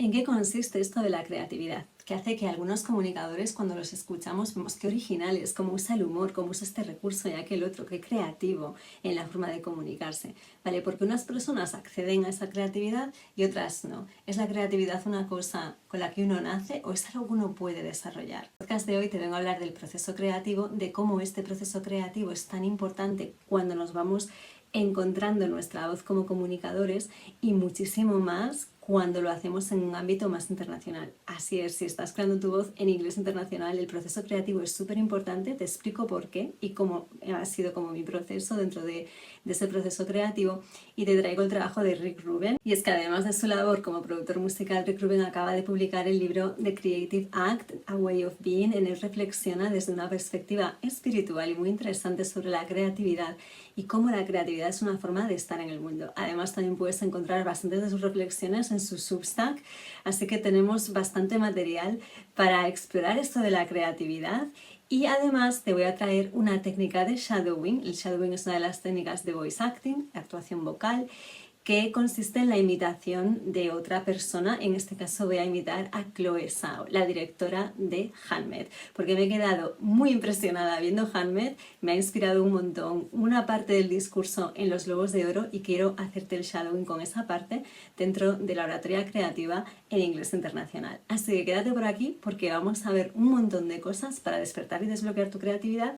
¿En qué consiste esto de la creatividad? Que hace que algunos comunicadores, cuando los escuchamos, vemos qué originales, cómo usa el humor, cómo usa este recurso y aquel otro, qué creativo en la forma de comunicarse. ¿Vale? Porque unas personas acceden a esa creatividad y otras no. ¿Es la creatividad una cosa con la que uno nace o es algo que uno puede desarrollar? En el podcast de hoy te vengo a hablar del proceso creativo, de cómo este proceso creativo es tan importante cuando nos vamos encontrando nuestra voz como comunicadores y muchísimo más cuando lo hacemos en un ámbito más internacional. Así es, si estás creando tu voz en inglés internacional, el proceso creativo es súper importante, te explico por qué y cómo ha sido como mi proceso dentro de ese proceso creativo, y te traigo el trabajo de Rick Rubin. Y es que además de su labor como productor musical, Rick Rubin acaba de publicar el libro The Creative Act, A Way of Being. En él reflexiona desde una perspectiva espiritual y muy interesante sobre la creatividad y cómo la creatividad es una forma de estar en el mundo. Además también puedes encontrar bastantes de sus reflexiones en su Substack, así que tenemos bastante material para explorar esto de la creatividad. Y además te voy a traer una técnica de shadowing. El shadowing es una de las técnicas de voice acting, de actuación vocal, que consiste en la imitación de otra persona. En este caso voy a imitar a Chloe Zhao, la directora de Handmaid, porque me he quedado muy impresionada viendo Handmaid, me ha inspirado un montón una parte del discurso en Los Globos de Oro y quiero hacerte el shadowing con esa parte dentro de la oratoria creativa en inglés internacional. Así que quédate por aquí porque vamos a ver un montón de cosas para despertar y desbloquear tu creatividad.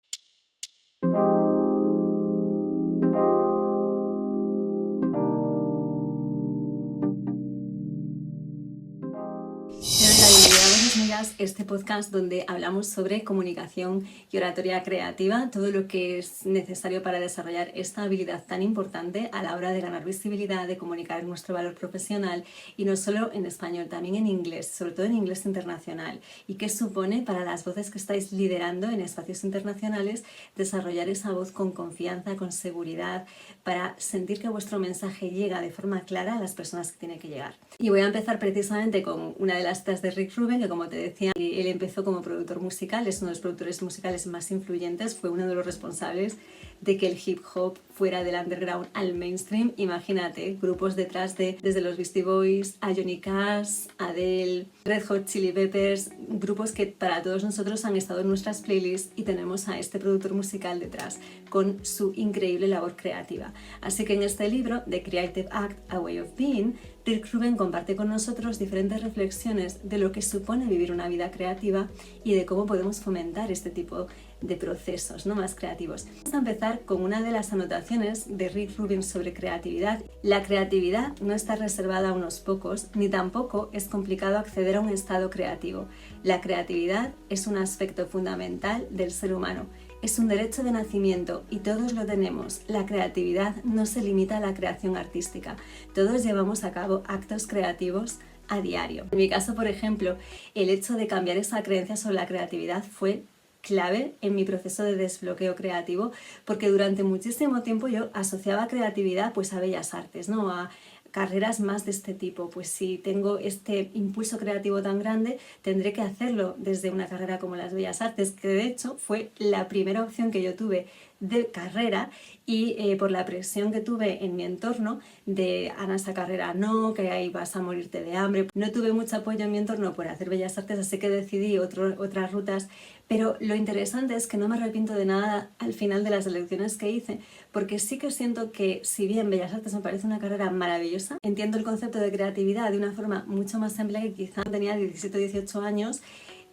Este podcast donde hablamos sobre comunicación y oratoria creativa, todo lo que es necesario para desarrollar esta habilidad tan importante a la hora de ganar visibilidad, de comunicar nuestro valor profesional, y no solo en español, también en inglés, sobre todo en inglés internacional, y qué supone para las voces que estáis liderando en espacios internacionales desarrollar esa voz con confianza, con seguridad, para sentir que vuestro mensaje llega de forma clara a las personas que tiene que llegar. Y voy a empezar precisamente con una de las citas de Rick Rubin, que como te decía, él empezó como productor musical, es uno de los productores musicales más influyentes, fue uno de los responsables de que el hip hop fuera del underground al mainstream. Imagínate, grupos detrás desde los Beastie Boys a Johnny Cash, Adele, Red Hot Chili Peppers, grupos que para todos nosotros han estado en nuestras playlists, y tenemos a este productor musical detrás con su increíble labor creativa. Así que en este libro, The Creative Act, A Way of Being, Rick Rubin comparte con nosotros diferentes reflexiones de lo que supone vivir una vida creativa y de cómo podemos fomentar este tipo de procesos, ¿no?, más creativos. Vamos a empezar con una de las anotaciones de Rick Rubin sobre creatividad. La creatividad no está reservada a unos pocos, ni tampoco es complicado acceder a un estado creativo. La creatividad es un aspecto fundamental del ser humano. Es un derecho de nacimiento y todos lo tenemos. La creatividad no se limita a la creación artística. Todos llevamos a cabo actos creativos a diario. En mi caso, por ejemplo, el hecho de cambiar esa creencia sobre la creatividad fue clave en mi proceso de desbloqueo creativo, porque durante muchísimo tiempo yo asociaba creatividad pues a bellas artes, ¿no?, a carreras más de este tipo. Pues si tengo este impulso creativo tan grande, tendré que hacerlo desde una carrera como las Bellas Artes, que de hecho fue la primera opción que yo tuve de carrera, y por la presión que tuve en mi entorno de Ana, esa carrera no, que ahí vas a morirte de hambre, no tuve mucho apoyo en mi entorno por hacer Bellas Artes, así que decidí otras rutas. Pero lo interesante es que no me arrepiento de nada al final de las elecciones que hice, porque sí que siento que, si bien Bellas Artes me parece una carrera maravillosa, entiendo el concepto de creatividad de una forma mucho más amplia, que quizá tenía 17 o 18 años,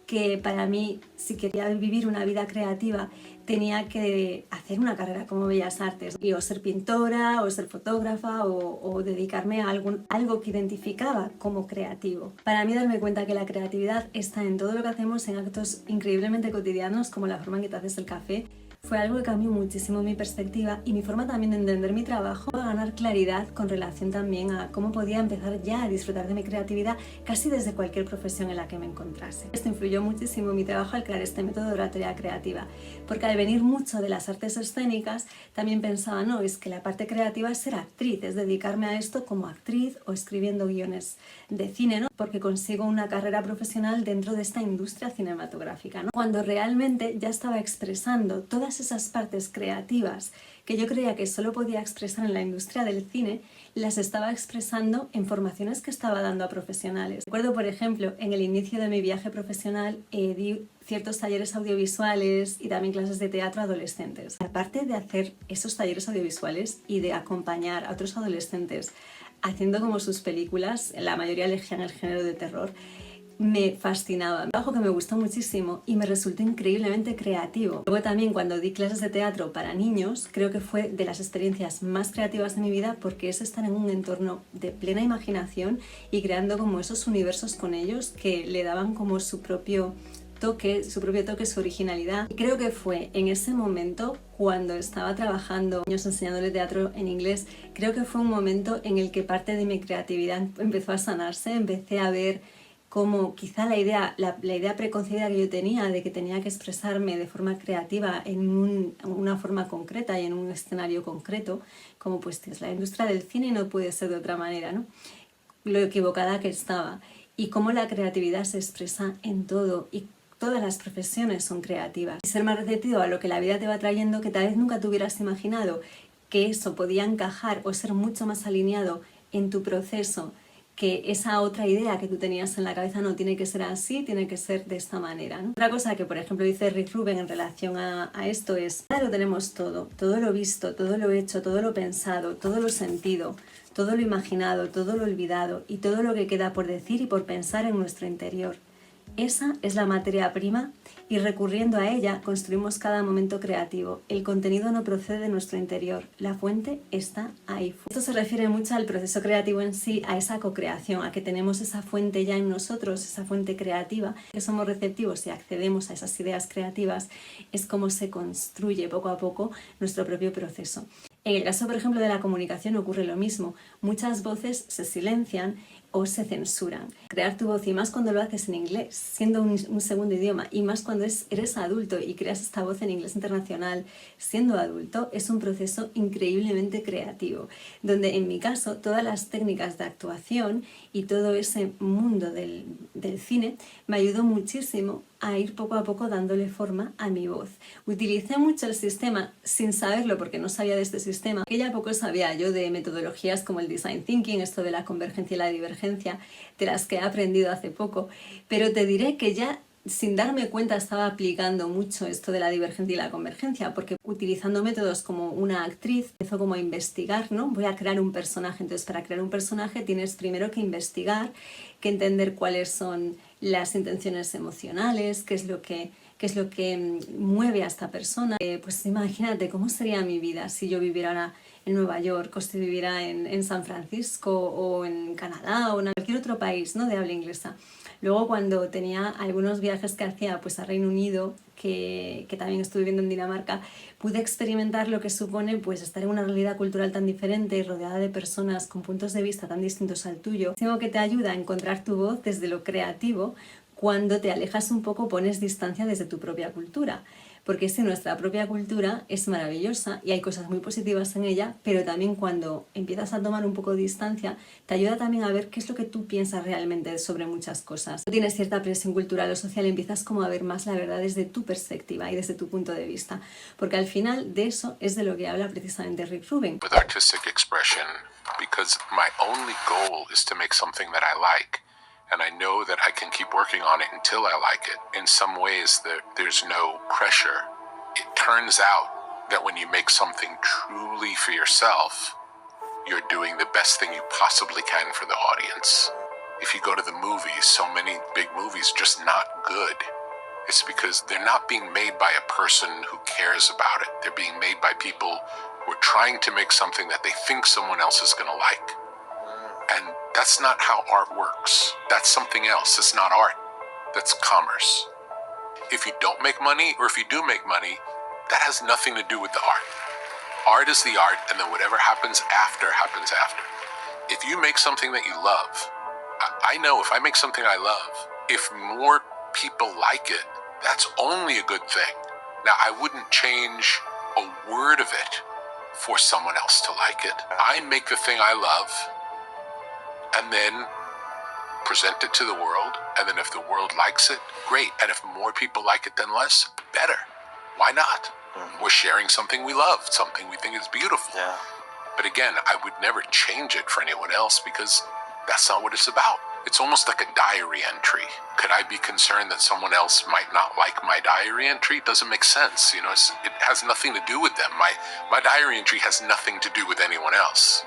que para mí, si quería vivir una vida creativa, tenía que hacer una carrera como Bellas Artes, y o ser pintora, o ser fotógrafa, o dedicarme a algo que identificaba como creativo. Para mí, darme cuenta que la creatividad está en todo lo que hacemos, en actos increíblemente cotidianos, como la forma en que te haces el café, fue algo que cambió muchísimo mi perspectiva y mi forma también de entender mi trabajo, a ganar claridad con relación también a cómo podía empezar ya a disfrutar de mi creatividad casi desde cualquier profesión en la que me encontrase. Esto influyó muchísimo en mi trabajo al crear este método de oratoria creativa, porque al venir mucho de las artes escénicas, también pensaba, no, es que la parte creativa es ser actriz, es dedicarme a esto como actriz o escribiendo guiones de cine, ¿no?, porque consigo una carrera profesional dentro de esta industria cinematográfica, ¿no?, cuando realmente ya estaba expresando todas todas esas partes creativas que yo creía que solo podía expresar en la industria del cine, las estaba expresando en formaciones que estaba dando a profesionales. Recuerdo, por ejemplo, en el inicio de mi viaje profesional di ciertos talleres audiovisuales y también clases de teatro a adolescentes. Aparte de hacer esos talleres audiovisuales y de acompañar a otros adolescentes haciendo como sus películas, la mayoría elegían el género de terror, me fascinaba, un trabajo que me gustó muchísimo y me resultó increíblemente creativo. Luego también cuando di clases de teatro para niños, creo que fue de las experiencias más creativas de mi vida porque es estar en un entorno de plena imaginación y creando como esos universos con ellos que le daban como su propio toque, su originalidad. Y creo que fue en ese momento cuando estaba trabajando años enseñándole teatro en inglés, creo que fue un momento en el que parte de mi creatividad empezó a sanarse, empecé a ver como quizá la idea preconcebida que yo tenía de que tenía que expresarme de forma creativa en una forma concreta y en un escenario concreto, como pues es la industria del cine y no puede ser de otra manera, ¿no? Lo equivocada que estaba y cómo la creatividad se expresa en todo y todas las profesiones son creativas. Y ser más receptivo a lo que la vida te va trayendo que tal vez nunca te hubieras imaginado que eso podía encajar o ser mucho más alineado en tu proceso, que esa otra idea que tú tenías en la cabeza no tiene que ser así, tiene que ser de esta manera, ¿no? Otra cosa que, por ejemplo, dice Rick Rubin en relación a esto es: ya lo tenemos todo lo visto, todo lo hecho, todo lo pensado, todo lo sentido, todo lo imaginado, todo lo olvidado y todo lo que queda por decir y por pensar en nuestro interior. Esa es la materia prima y recurriendo a ella construimos cada momento creativo. El contenido no procede de nuestro interior, la fuente está ahí. Esto se refiere mucho al proceso creativo en sí, a esa co-creación, a que tenemos esa fuente ya en nosotros, esa fuente creativa, que somos receptivos y accedemos a esas ideas creativas, es como se construye poco a poco nuestro propio proceso. En el caso, por ejemplo, de la comunicación ocurre lo mismo. Muchas voces se silencian o se censuran. Crear tu voz, y más cuando lo haces en inglés, siendo un segundo idioma, y más cuando eres adulto y creas esta voz en inglés internacional siendo adulto, es un proceso increíblemente creativo, donde en mi caso todas las técnicas de actuación y todo ese mundo del cine me ayudó muchísimo a ir poco a poco dándole forma a mi voz. Utilicé mucho el sistema sin saberlo porque no sabía de este sistema, que ya poco sabía yo de metodologías como el design thinking, esto de la convergencia y la divergencia, de las que he aprendido hace poco, pero te diré que ya sin darme cuenta estaba aplicando mucho esto de la divergencia y la convergencia, porque utilizando métodos como una actriz empezó como a investigar, ¿no? Voy a crear un personaje, entonces para crear un personaje tienes primero que investigar, que entender cuáles son las intenciones emocionales, qué es lo que mueve a esta persona. Pues imagínate cómo sería mi vida si yo viviera ahora en Nueva York, o si viviera en San Francisco o en Canadá o en cualquier otro país, ¿no?, de habla inglesa. Luego cuando tenía algunos viajes que hacía pues a Reino Unido, que también estuve viviendo en Dinamarca, pude experimentar lo que supone pues estar en una realidad cultural tan diferente y rodeada de personas con puntos de vista tan distintos al tuyo, sino que te ayuda a encontrar tu voz desde lo creativo. Cuando te alejas un poco pones distancia desde tu propia cultura, porque si nuestra propia cultura es maravillosa y hay cosas muy positivas en ella, pero también cuando empiezas a tomar un poco de distancia te ayuda también a ver qué es lo que tú piensas realmente sobre muchas cosas. Cuando tienes cierta presión cultural o social empiezas como a ver más la verdad desde tu perspectiva y desde tu punto de vista, porque al final de eso es de lo que habla precisamente Rick Rubin. With artistic expression, because my only goal is to make something that I like. And I know that I can keep working on it until I like it. In some ways, there's no pressure. It turns out that when you make something truly for yourself, you're doing the best thing you possibly can for the audience. If you go to the movies, so many big movies are just not good. It's because they're not being made by a person who cares about it. They're being made by people who are trying to make something that they think someone else is going to like. And that's not how art works. That's something else. It's not art. That's commerce. If you don't make money, or if you do make money, that has nothing to do with the art. Art is the art, and then whatever happens after happens after. If you make something that you love, I know if I make something I love, if more people like it, that's only a good thing. Now, I wouldn't change a word of it for someone else to like it. I make the thing I love, and then present it to the world, and then if the world likes it, great. And if more people like it than less, better. Why not? We're sharing something we love, something we think is beautiful. Yeah. But again, I would never change it for anyone else because that's not what it's about. It's almost like a diary entry. Could I be concerned that someone else might not like my diary entry? It doesn't make sense. You know, it has nothing to do with them. My diary entry has nothing to do with anyone else.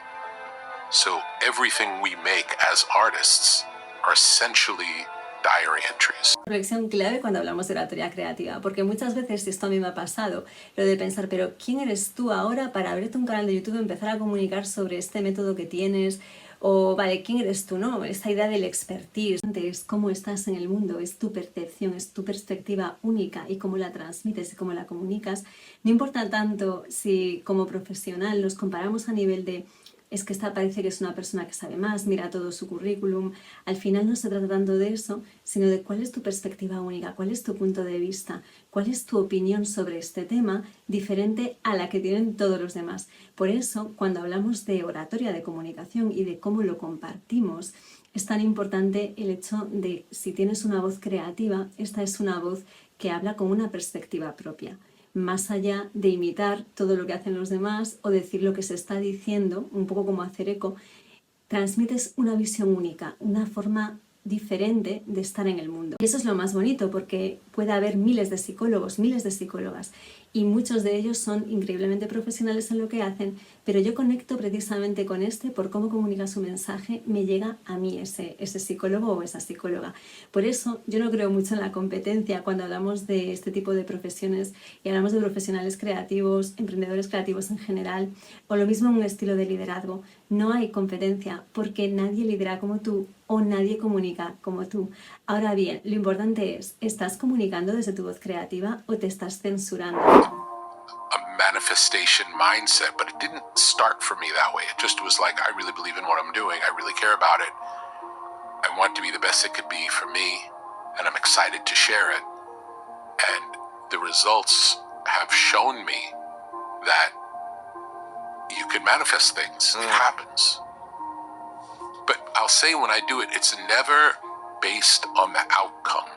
So everything we make as artists are essentially diary entries. Reflexión clave cuando hablamos de oratoria creativa, porque muchas veces, y esto a mí me ha pasado, lo de pensar, pero ¿quién eres tú ahora para abrirte un canal de YouTube y empezar a comunicar sobre este método que tienes? O, vale, ¿quién eres tú? No, esta idea del expertise, es cómo estás en el mundo, es tu percepción, es tu perspectiva única y cómo la transmites y cómo la comunicas. No importa tanto si como profesional nos comparamos a nivel de es que esta parece que es una persona que sabe más, mira todo su currículum. Al final no se trata tanto de eso, sino de cuál es tu perspectiva única, cuál es tu punto de vista, cuál es tu opinión sobre este tema diferente a la que tienen todos los demás. Por eso, cuando hablamos de oratoria, de comunicación y de cómo lo compartimos, es tan importante el hecho de si tienes una voz creativa, esta es una voz que habla con una perspectiva propia. Más allá de imitar todo lo que hacen los demás o decir lo que se está diciendo, un poco como hacer eco, transmites una visión única, una forma diferente de estar en el mundo. Y eso es lo más bonito porque puede haber miles de psicólogos, miles de psicólogas y muchos de ellos son increíblemente profesionales en lo que hacen, pero yo conecto precisamente con por cómo comunica su mensaje, me llega a mí ese psicólogo o esa psicóloga. Por eso yo no creo mucho en la competencia cuando hablamos de este tipo de profesiones y hablamos de profesionales creativos, emprendedores creativos en general, o lo mismo en un estilo de liderazgo. No hay competencia porque nadie lidera como tú o nadie comunica como tú. Ahora bien, lo importante es, ¿estás comunicando desde tu voz creativa o te estás censurando? A manifestation mindset, but it didn't start for me that way. It just was like, I really believe in what I'm doing. I really care about it. I want to be the best it could be for me, and I'm excited to share it. And the results have shown me that you can manifest things. It happens. But I'll say when I do it, it's never based on the outcome.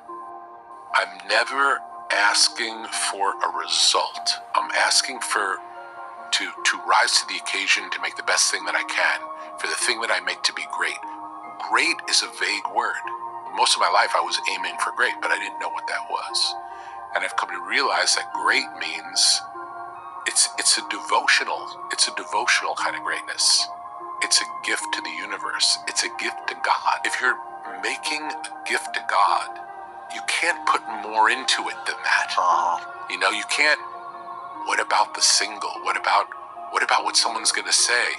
I'm never asking for a result. I'm asking to rise to the occasion, to make the best thing that I can, for the thing that I make to be great. Great is a vague word. Most of my life I was aiming for great, but I didn't know what that was. And I've come to realize that great means it's a devotional kind of greatness. It's a gift to the universe. It's a gift to God. If you're making a gift to God, you can't put more into it than that. You know, you can't, what about the single? What about what someone's going to say?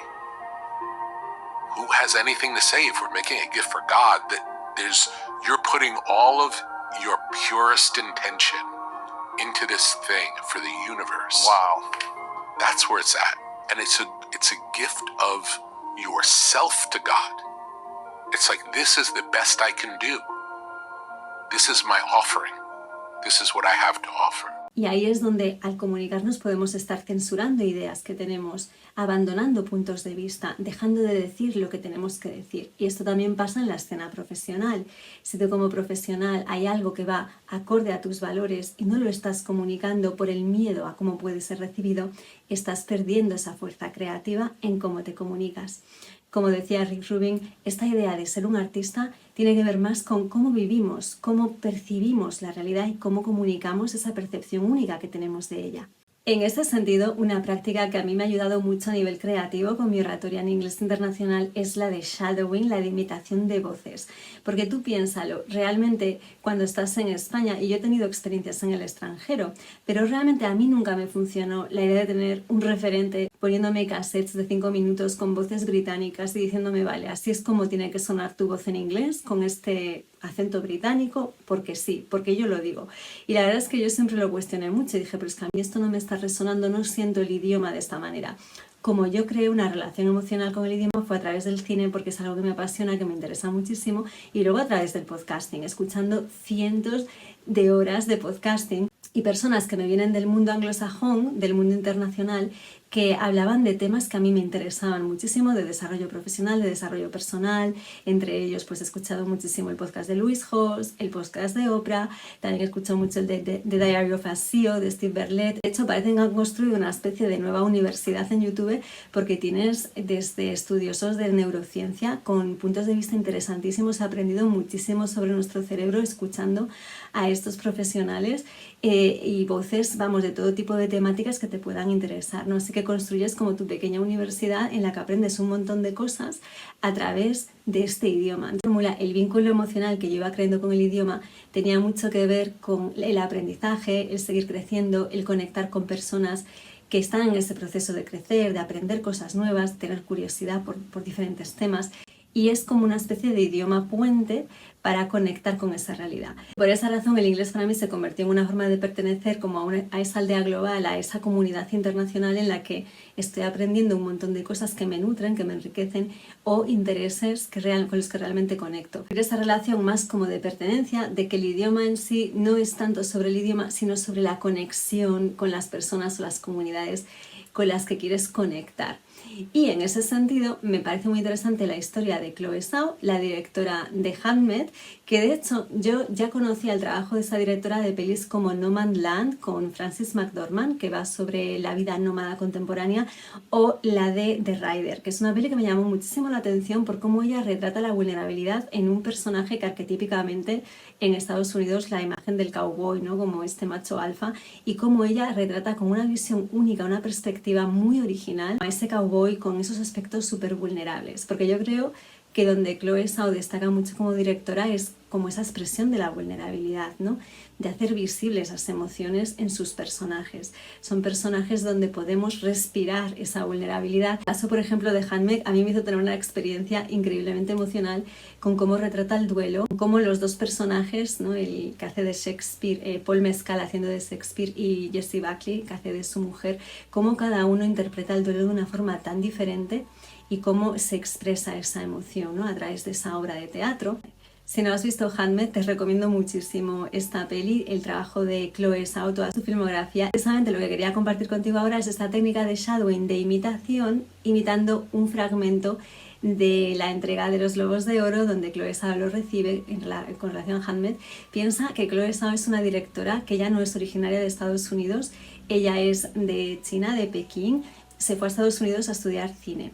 Who has anything to say if we're making a gift for God? You're putting all of your purest intention into this thing for the universe. Wow. That's where it's at. And it's a gift of yourself to God. It's like, this is the best I can do. This is my offering. This is what I have to offer. Y ahí es donde al comunicarnos podemos estar censurando ideas que tenemos, abandonando puntos de vista, dejando de decir lo que tenemos que decir. Y esto también pasa en la escena profesional. Si tú como profesional hay algo que va acorde a tus valores y no lo estás comunicando por el miedo a cómo puede ser recibido, estás perdiendo esa fuerza creativa en cómo te comunicas. Como decía Rick Rubin, esta idea de ser un artista tiene que ver más con cómo vivimos, cómo percibimos la realidad y cómo comunicamos esa percepción única que tenemos de ella. En este sentido, una práctica que a mí me ha ayudado mucho a nivel creativo con mi oratoria en inglés internacional es la de shadowing, la de imitación de voces. Porque tú piénsalo, realmente cuando estás en España, y yo he tenido experiencias en el extranjero, pero realmente a mí nunca me funcionó la idea de tener un referente poniéndome cassettes de 5 minutos con voces británicas y diciéndome, vale, así es como tiene que sonar tu voz en inglés, con este acento británico, porque sí, porque yo lo digo. Y la verdad es que yo siempre lo cuestioné mucho y dije, pero es que a mí esto no me está resonando, no siento el idioma de esta manera. Como yo creé una relación emocional con el idioma fue a través del cine, porque es algo que me apasiona, que me interesa muchísimo, y luego a través del podcasting, escuchando cientos de horas de podcasting y personas que me vienen del mundo anglosajón, del mundo internacional, que hablaban de temas que a mí me interesaban muchísimo, de desarrollo profesional, de desarrollo personal. Entre ellos pues he escuchado muchísimo el podcast de Louise Hawes, el podcast de Oprah, también he escuchado mucho el de Diary of a CEO de Steve Berlet. De hecho parecen que han construido una especie de nueva universidad en YouTube porque tienes desde estudiosos de neurociencia con puntos de vista interesantísimos. He aprendido muchísimo sobre nuestro cerebro escuchando a estos profesionales y voces, vamos, de todo tipo de temáticas que te puedan interesar, ¿no? Así que construyes como tu pequeña universidad en la que aprendes un montón de cosas a través de este idioma. El vínculo emocional que yo iba creando con el idioma tenía mucho que ver con el aprendizaje, el seguir creciendo, el conectar con personas que están en ese proceso de crecer, de aprender cosas nuevas, tener curiosidad por diferentes temas. Y es como una especie de idioma puente para conectar con esa realidad. Por esa razón el inglés para mí se convirtió en una forma de pertenecer como a esa aldea global, a esa comunidad internacional en la que estoy aprendiendo un montón de cosas que me nutren, que me enriquecen o intereses con los que realmente conecto. Esa relación más como de pertenencia, de que el idioma en sí no es tanto sobre el idioma, sino sobre la conexión con las personas o las comunidades con las que quieres conectar. Y en ese sentido me parece muy interesante la historia de Chloe Zhao, la directora de Handmaid, que de hecho yo ya conocía el trabajo de esa directora de pelis como Nomadland con Frances McDormand, que va sobre la vida nómada contemporánea, o la de The Rider, que es una peli que me llamó muchísimo la atención por cómo ella retrata la vulnerabilidad en un personaje que arquetípicamente en Estados Unidos la imagen del cowboy, ¿no? Como este macho alfa, y cómo ella retrata con una visión única, una perspectiva muy original a ese cowboy con esos aspectos súper vulnerables, porque yo creo que donde Chloe Zhao destaca mucho como directora es como esa expresión de la vulnerabilidad, ¿no? De hacer visibles esas emociones en sus personajes. Son personajes donde podemos respirar esa vulnerabilidad. El caso, por ejemplo, de Handmaid a mí me hizo tener una experiencia increíblemente emocional con cómo retrata el duelo, cómo los dos personajes, ¿no? El que hace de Shakespeare, Paul Mescal haciendo de Shakespeare y Jessie Buckley, que hace de su mujer, cómo cada uno interpreta el duelo de una forma tan diferente y cómo se expresa esa emoción, ¿no? A través de esa obra de teatro. Si no has visto Handmaid, te recomiendo muchísimo esta peli, el trabajo de Chloe Zhao, toda su filmografía. Precisamente lo que quería compartir contigo ahora es esta técnica de shadowing, de imitación, imitando un fragmento de la entrega de los Globos de Oro, donde Chloe Zhao lo recibe con relación a Handmaid. Piensa que Chloe Zhao es una directora que ya no es originaria de Estados Unidos, ella es de China, de Pekín, se fue a Estados Unidos a estudiar cine.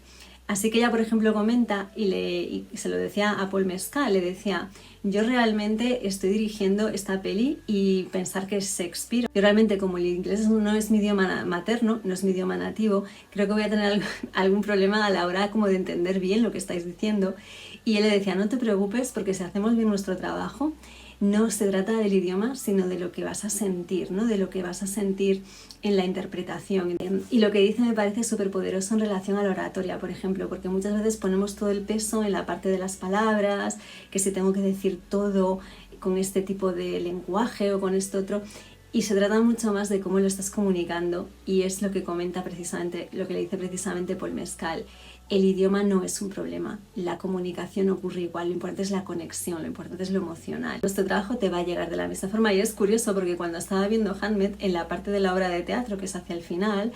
Así que ella, por ejemplo, comenta y se lo decía a Paul Mescal, le decía, yo realmente estoy dirigiendo esta peli y pensar que es Shakespeare. Yo realmente, como el inglés no es mi idioma materno, no es mi idioma nativo, creo que voy a tener algún problema a la hora como de entender bien lo que estáis diciendo. Y él le decía, no te preocupes porque si hacemos bien nuestro trabajo, no se trata del idioma, sino de lo que vas a sentir, ¿no? De lo que vas a sentir en la interpretación. Y lo que dice me parece súper poderoso en relación a la oratoria, por ejemplo, porque muchas veces ponemos todo el peso en la parte de las palabras, que si tengo que decir todo con este tipo de lenguaje o con esto otro, y se trata mucho más de cómo lo estás comunicando, y es lo que comenta precisamente, lo que le dice precisamente Paul Mescal. El idioma no es un problema, la comunicación ocurre igual, lo importante es la conexión, lo importante es lo emocional. Nuestro trabajo te va a llegar de la misma forma y es curioso porque cuando estaba viendo Handmaid, en la parte de la obra de teatro que es hacia el final,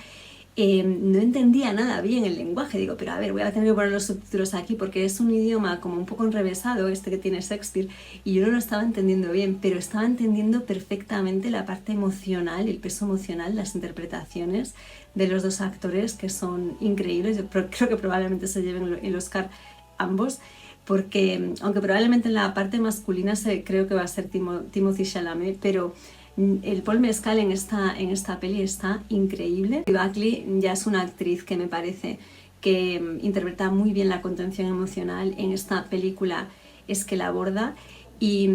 no entendía nada bien el lenguaje. Digo, pero a ver, voy a tener que poner los subtítulos aquí porque es un idioma como un poco enrevesado este que tiene Shakespeare y yo no lo estaba entendiendo bien, pero estaba entendiendo perfectamente la parte emocional, el peso emocional, las interpretaciones de los dos actores que son increíbles. Yo creo que probablemente se lleven el Oscar ambos, porque aunque probablemente en la parte masculina creo que va a ser Timothée Chalamet, pero el Paul Mescal en esta peli está increíble. Buckley ya es una actriz que me parece que interpreta muy bien la contención emocional en esta película, es que la aborda. Y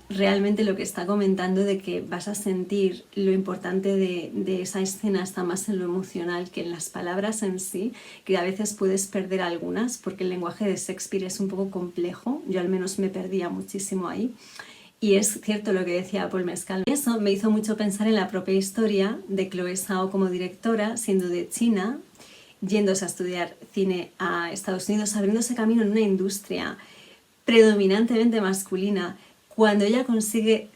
realmente lo que está comentando de que vas a sentir lo importante de esa escena está más en lo emocional que en las palabras en sí, que a veces puedes perder algunas porque el lenguaje de Shakespeare es un poco complejo, yo al menos me perdía muchísimo ahí. Y es cierto lo que decía Paul Mescal. Eso me hizo mucho pensar en la propia historia de Chloe Zhao como directora, siendo de China, yéndose a estudiar cine a Estados Unidos, abriéndose camino en una industria predominantemente masculina. Cuando ella consigue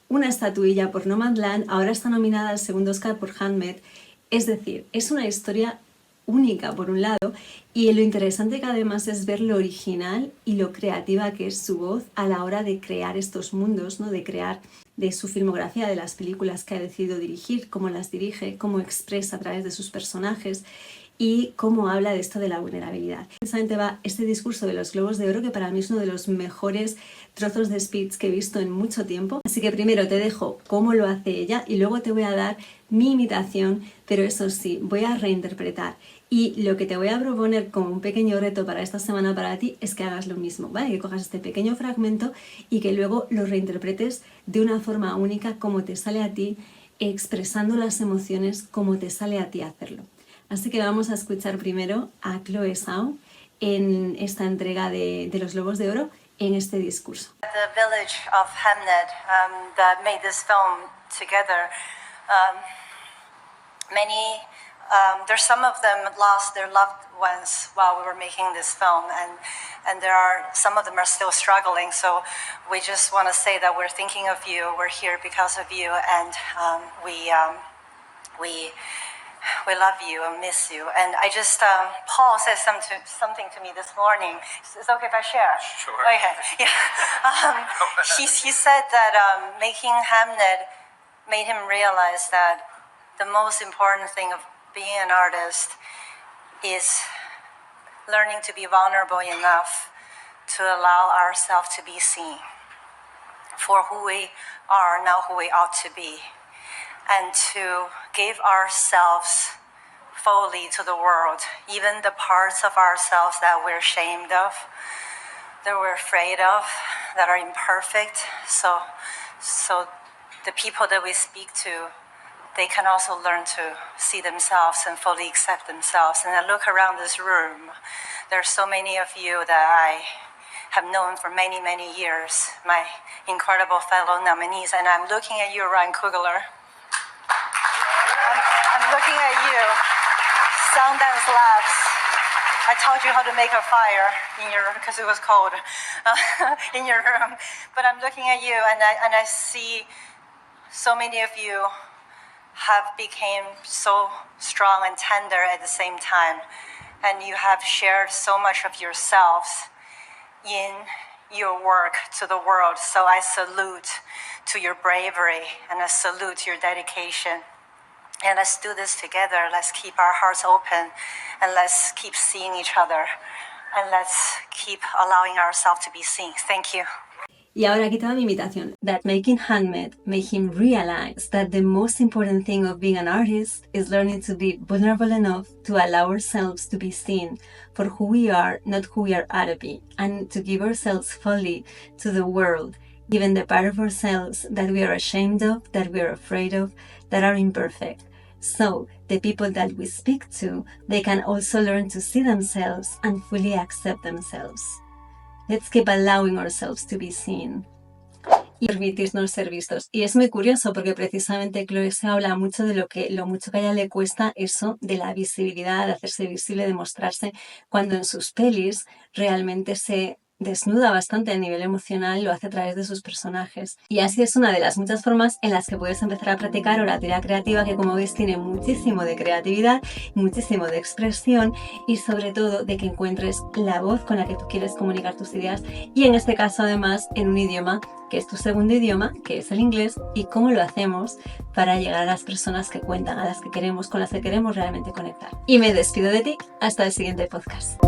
una estatuilla por Nomadland, ahora está nominada al segundo Oscar por Handmaid. Es decir, es una historia única por un lado, y lo interesante que además es ver lo original y lo creativa que es su voz a la hora de crear estos mundos, ¿no? De crear de su filmografía, de las películas que ha decidido dirigir, cómo las dirige, cómo expresa a través de sus personajes y cómo habla de esto de la vulnerabilidad. Precisamente va este discurso de los Globos de Oro, que para mí es uno de los mejores trozos de speech que he visto en mucho tiempo. Así que primero te dejo cómo lo hace ella y luego te voy a dar mi imitación, pero eso sí, voy a reinterpretar. Y lo que te voy a proponer como un pequeño reto para esta semana para ti es que hagas lo mismo, ¿vale? Que cojas este pequeño fragmento y que luego lo reinterpretes de una forma única como te sale a ti, expresando las emociones como te sale a ti hacerlo. Así que vamos a escuchar primero a Chloe Zhao en esta entrega de los Globos de Oro en este discurso. The village of Hamnet that made this film together, there's some of them lost their loved ones while we were making this film, and there are some of them are still struggling. So we just want to say that we're thinking of you. We're here because of you, and we love you and miss you. And I just, Paul said something to me this morning. It's okay if I share? Sure. Okay, yeah. He said that making Hamnet made him realize that the most important thing of being an artist is learning to be vulnerable enough to allow ourselves to be seen for who we are, not who we ought to be, and to give ourselves fully to the world, even the parts of ourselves that we're ashamed of, that we're afraid of, that are imperfect. So the people that we speak to, they can also learn to see themselves and fully accept themselves. And I look around this room, there are so many of you that I have known for many, many years, my incredible fellow nominees, and I'm looking at you, Ryan Coogler. I'm looking at you, Sundance Labs. I taught you how to make a fire in your, because it was cold, in your room. But I'm looking at you, and I see so many of you have become so strong and tender at the same time, and you have shared so much of yourselves in your work to the world. So I salute to your bravery, and I salute your dedication. And let's do this together. Let's keep our hearts open, and let's keep seeing each other, and let's keep allowing ourselves to be seen. Thank you. Y ahora aquí toda mi imitación. That making Handmade made him realize that the most important thing of being an artist is learning to be vulnerable enough to allow ourselves to be seen for who we are, not who we are ought to be, and to give ourselves fully to the world, even the part of ourselves that we are ashamed of, that we are afraid of, that are imperfect. So the people that we speak to, they can also learn to see themselves and fully accept themselves. Let's keep allowing ourselves to be seen. Y permitirnos ser vistos. Y es muy curioso porque precisamente Chloe se habla mucho de lo mucho que a ella le cuesta eso de la visibilidad, de hacerse visible, de mostrarse, cuando en sus pelis realmente se desnuda bastante a nivel emocional, lo hace a través de sus personajes. Y así es una de las muchas formas en las que puedes empezar a practicar oratoria creativa, que como veis tiene muchísimo de creatividad, muchísimo de expresión y sobre todo de que encuentres la voz con la que tú quieres comunicar tus ideas, y en este caso además en un idioma que es tu segundo idioma, que es el inglés, y cómo lo hacemos para llegar a las personas que cuentan, a las que queremos, con las que queremos realmente conectar. Y me despido de ti hasta el siguiente podcast.